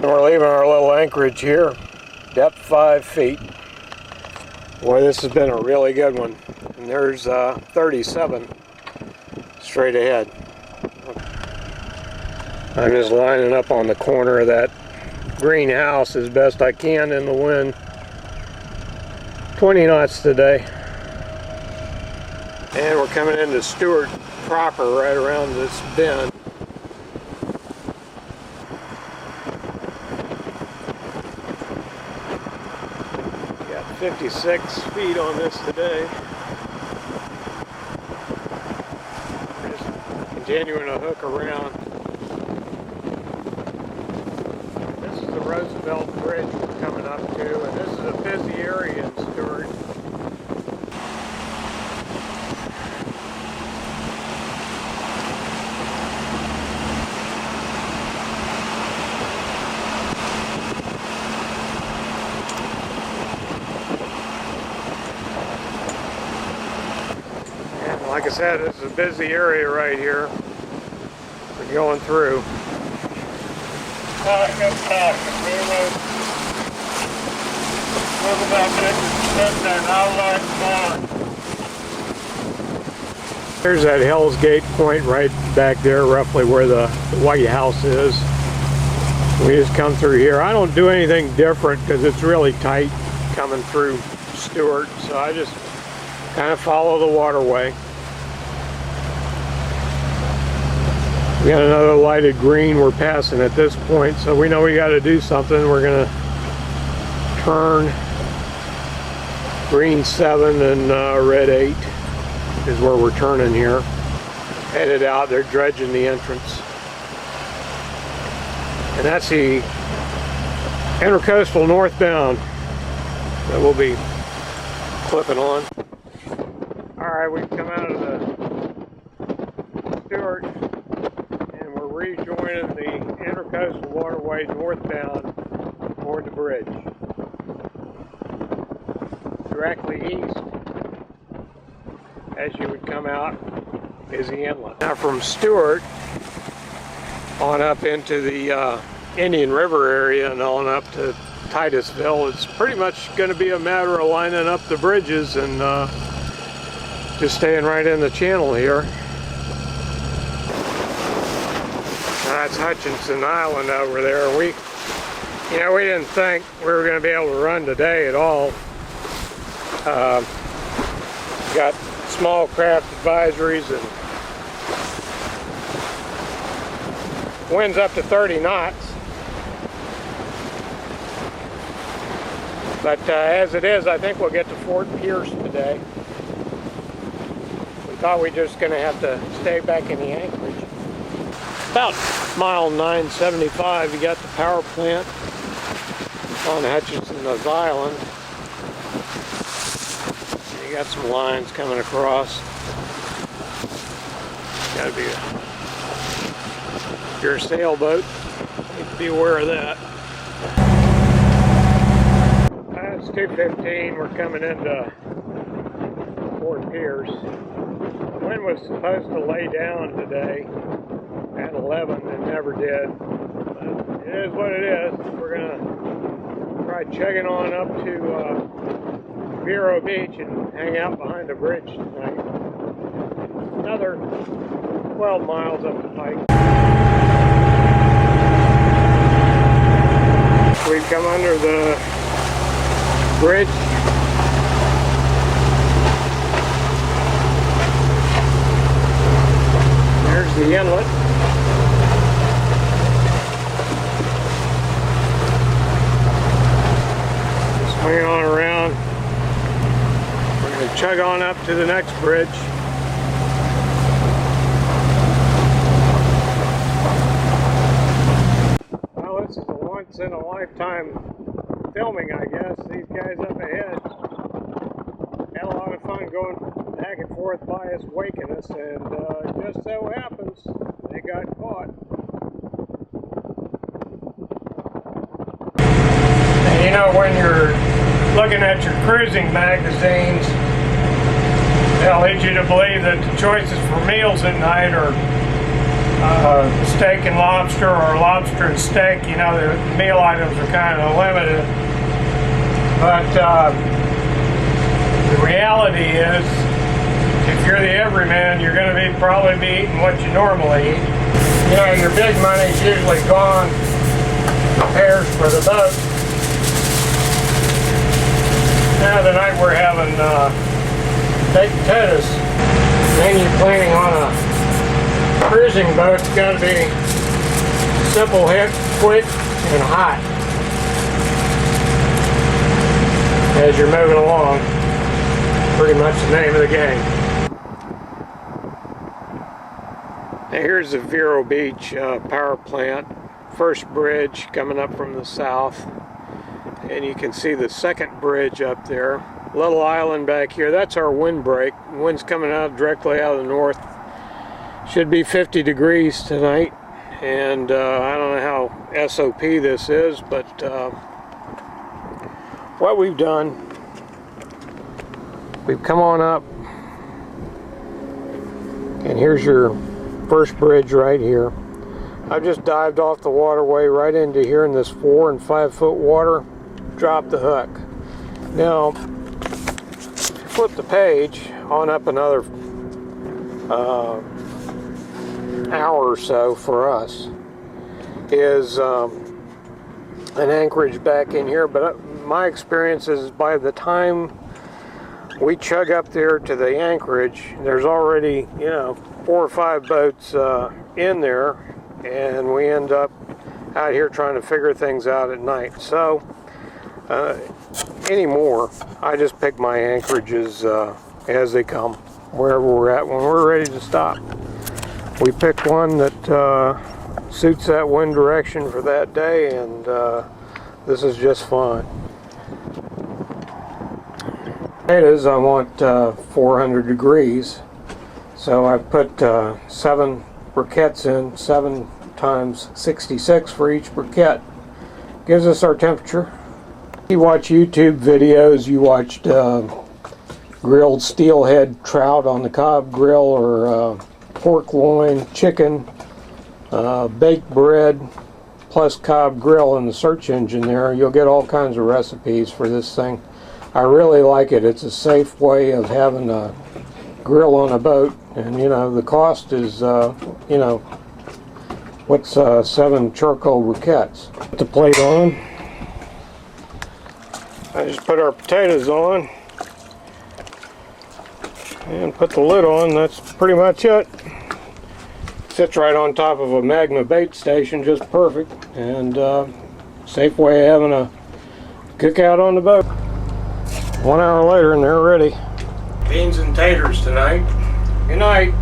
We're leaving our little anchorage here, depth 5 feet. Boy, this has been a really good one. And there's 37 straight ahead. I'm just lining up on the corner of that greenhouse as best I can in the wind. 20 knots today. And we're coming into Stewart proper right around this bend. Got 56 feet on this today. We're just continuing to hook around. This is the Roosevelt Bridge we're coming up to, and this is a busy area in Stewart. Like I said, this is a busy area right here. We're going through. There's that Hell's Gate point right back there, roughly where the White House is. We just come through here. I don't do anything different because it's really tight coming through Stewart, so I just kind of follow the waterway. We got another lighted green we're passing at this point, so we know we got to do something. We're going to turn green 7 and red 8 is where we're turning here. Headed out, they're dredging the entrance. And that's the intercoastal northbound that we'll be clipping on. Alright, we've come out of the Stewart. Rejoining the intercoastal waterway northbound toward the bridge. Directly east, as you would come out, is the inlet. Now from Stewart on up into the Indian River area and on up to Titusville, it's pretty much going to be a matter of lining up the bridges and just staying right in the channel here. That's Hutchinson Island over there. We didn't think we were going to be able to run today at all. Got small craft advisories and winds up to 30 knots. But as it is, I think we'll get to Fort Pierce today. We thought we were just going to have to stay back in the anchorage. About mile 975, you got the power plant on Hutchinson's Island. You got some lines coming across. Got to be if you're a sailboat, you need to be aware of that. It's 2:15. We're coming into Fort Pierce. The wind was supposed to lay down today at 11 and never did. But it is what it is. We're gonna try chugging on up to Vero Beach and hang out behind the bridge tonight. Another 12 miles up the pike. We've come under the bridge. There's the inlet. Swing on around. We're going to chug on up to the next bridge. Well, this is a once in a lifetime filming, I guess. These guys up ahead had a lot of fun going back and forth by us, waking us, and just so happens they got caught. And you know, when you're looking at your cruising magazines, they'll lead you to believe that the choices for meals at night are steak and lobster or lobster and steak. You know, the meal items are kind of limited. But the reality is, if you're the everyman, you're going to probably be eating what you normally eat. You know, your big money's usually gone repairs for the boat. Now tonight we're having baked potatoes. Then you're planning on a cruising boat. It's got to be simple, hit, quick, and hot as you're moving along. Pretty much the name of the game. Now here's the Vero Beach power plant. First bridge coming up from the south. And you can see the second bridge up there. Little island back here. That's our windbreak. Wind's coming out directly out of the north. Should be 50 degrees tonight. And I don't know how SOP this is, but what we've done, we've come on up. And here's your first bridge right here. I've just dived off the waterway right into here in this 4 and 5 foot water. Drop the hook. Now, flip the page on up another hour or so for us is an anchorage back in here, but my experience is by the time we chug up there to the anchorage, there's already, you know, 4 or 5 boats in there, and we end up out here trying to figure things out at night. So anymore, I just pick my anchorages as they come, wherever we're at when we're ready to stop. We pick one that suits that wind direction for that day, and this is just fine. Potatoes, I want 400 degrees, so I put 7 briquettes in, 7 times 66 for each briquette. Gives us our temperature. You watch YouTube videos, you watched grilled steelhead trout on the Cobb grill, or pork loin, chicken, baked bread, plus Cobb grill in the search engine there. You'll get all kinds of recipes for this thing. I really like it. It's a safe way of having a grill on a boat, and you know, the cost is, you know, what's 7 charcoal briquettes. Put the plate on. I just put our potatoes on and put the lid on. That's pretty much it. Sits right on top of a Magma bait station, just perfect, and safe way of having a cookout on the boat. 1 hour later and they're ready. Beans and taters tonight. Good night.